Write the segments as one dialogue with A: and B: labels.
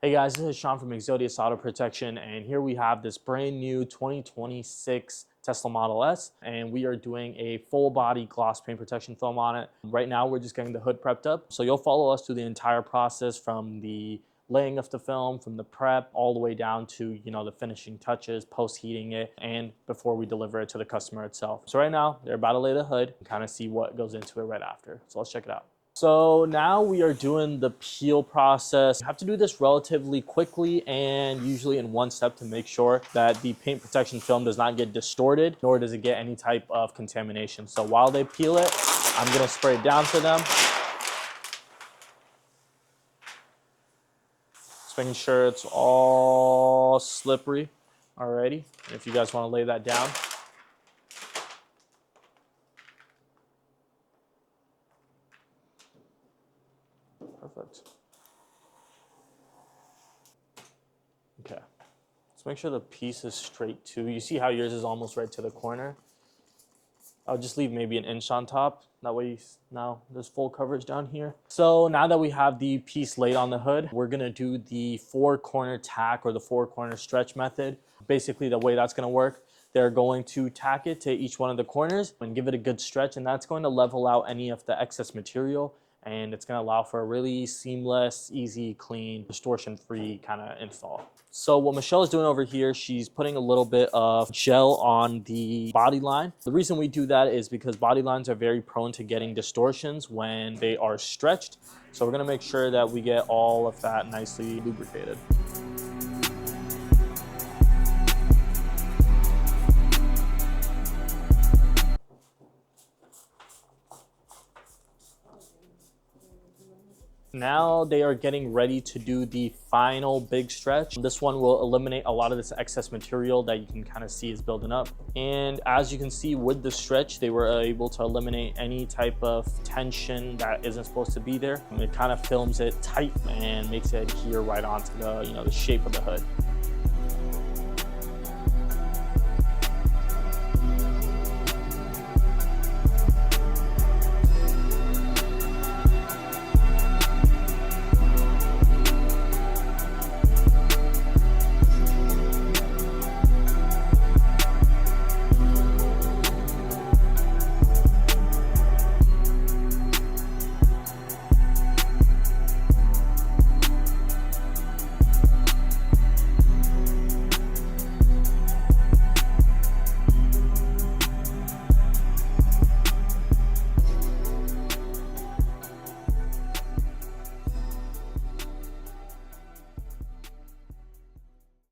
A: Hey guys, this is Sean from Exodius Auto Protection, and here we have this brand new 2026 Tesla Model S, and we are doing a full body gloss paint protection film on it. Right now we're just getting the hood prepped up, so you'll follow us through the entire process from the laying of the film, from the prep, all the way down to, the finishing touches, post heating it, and before we deliver it to the customer itself. So right now they're about to lay the hood and kind of see what goes into it right after. So let's check it out. So now we are doing the peel process. You have to do this relatively quickly and usually in one step to make sure that the paint protection film does not get distorted, nor does it get any type of contamination. So while they peel it, I'm gonna spray it down for them. Just making sure it's all slippery already. And if you guys wanna lay that down. Perfect. Okay. Let's make sure the piece is straight too. You see how yours is almost right to the corner? I'll just leave maybe an inch on top. That way now there's full coverage down here. So now that we have the piece laid on the hood, we're gonna do the 4-corner tack or the 4-corner stretch method. Basically the way that's gonna work, they're going to tack it to each one of the corners and give it a good stretch, and that's going to level out any of the excess material, and it's going to allow for a really seamless, easy, clean, distortion-free kind of install. So what Michelle is doing over here, she's putting a little bit of gel on the body line. The reason we do that is because body lines are very prone to getting distortions when they are stretched. So we're going to make sure that we get all of that nicely lubricated. Now they are getting ready to do the final big stretch. This one will eliminate a lot of this excess material that you can kind of see is building up. And as you can see with the stretch, they were able to eliminate any type of tension that isn't supposed to be there. It kind of films it tight and makes it adhere right onto the, the shape of the hood.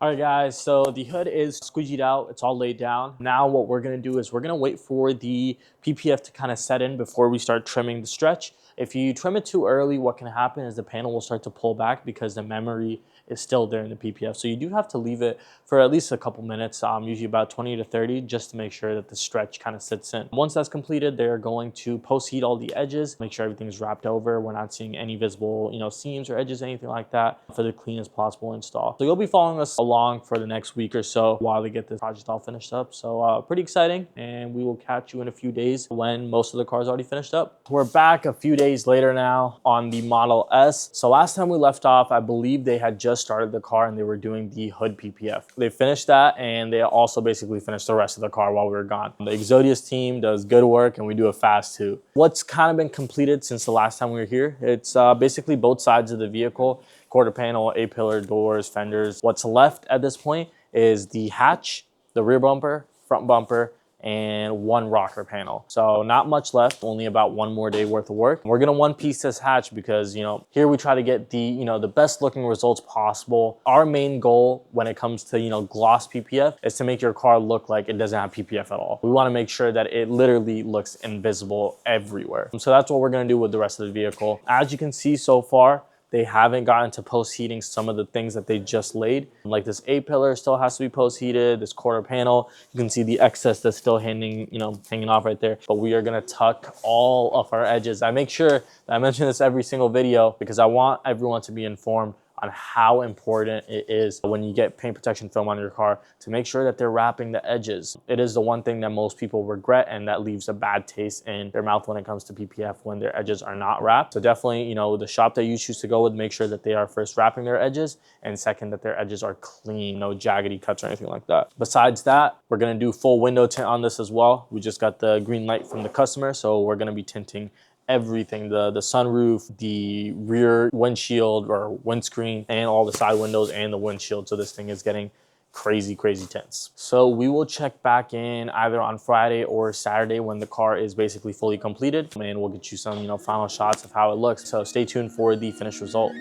A: All right guys, so the hood is squeegeed out, it's all laid down. Now what we're gonna do is we're gonna wait for the PPF to kind of set in before we start trimming the stretch. If you trim it too early, what can happen is the panel will start to pull back because the memory is still there in the PPF. So you do have to leave it for at least a couple minutes, usually about 20 to 30, just to make sure that the stretch kind of sits in. Once that's completed, they're going to post heat all the edges, make sure everything's wrapped over. We're not seeing any visible, seams or edges, anything like that, for the cleanest possible install. So you'll be following us along for the next week or so while they get this project all finished up. So pretty exciting, and we will catch you in a few days when most of the car is already finished up. We're back a few days later now on the Model S. So last time we left off, I believe they had just started the car and they were doing the hood PPF. They finished that, and they also basically finished the rest of the car while we were gone. The Exodius team does good work, and we do it fast too. What's kind of been completed since the last time we were here, it's basically both sides of the vehicle, quarter panel, A-pillar, doors, fenders. What's left at this point is the hatch, the rear bumper, front bumper, and one rocker panel. So not much left, only about one more day worth of work. We're gonna one piece this hatch because, here we try to get the, the best looking results possible. Our main goal when it comes to, gloss PPF is to make your car look like it doesn't have PPF at all. We wanna make sure that it literally looks invisible everywhere. So that's what we're gonna do with the rest of the vehicle. As you can see so far, they haven't gotten to post heating some of the things that they just laid. Like this A-pillar still has to be post heated, this quarter panel, you can see the excess that's still hanging off right there. But we are gonna tuck all of our edges. I make sure that I mention this every single video because I want everyone to be informed. on how important it is when you get paint protection film on your car to make sure that they're wrapping the edges. It is the one thing that most people regret, and that leaves a bad taste in their mouth when it comes to PPF when their edges are not wrapped. So definitely, you know, the shop that you choose to go with, make sure that they are first wrapping their edges, and second, that their edges are clean, no jaggedy cuts or anything like that. Besides that, we're gonna do full window tint on this as well. We just got the green light from the customer, so we're gonna be tinting everything, the sunroof, the rear windshield or windscreen, and all the side windows and the windshield. So this thing is getting crazy tints. So we will check back in either on Friday or Saturday when the car is basically fully completed, and we'll get you some, you know, final shots of how it looks. So stay tuned for the finished result.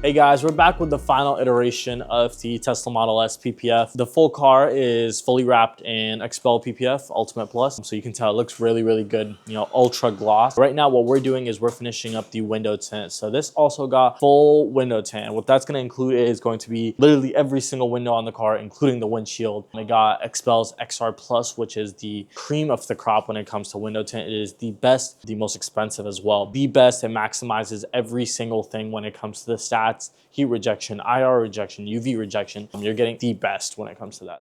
A: Hey guys, we're back with the final iteration of the Tesla Model S PPF. The full car is fully wrapped in Expel PPF Ultimate Plus, so you can tell it looks really good, you know, ultra gloss. Right now what we're doing is we're finishing up the window tint. So this also got full window tint, and what that's going to include is going to be literally every single window on the car, including the windshield. And it got Expel's XR Plus, which is the cream of the crop when it comes to window tint. It is the best, the most expensive as well. The best, it maximizes every single thing when it comes to the stats, heat rejection, IR rejection, UV rejection. You're getting the best when it comes to that.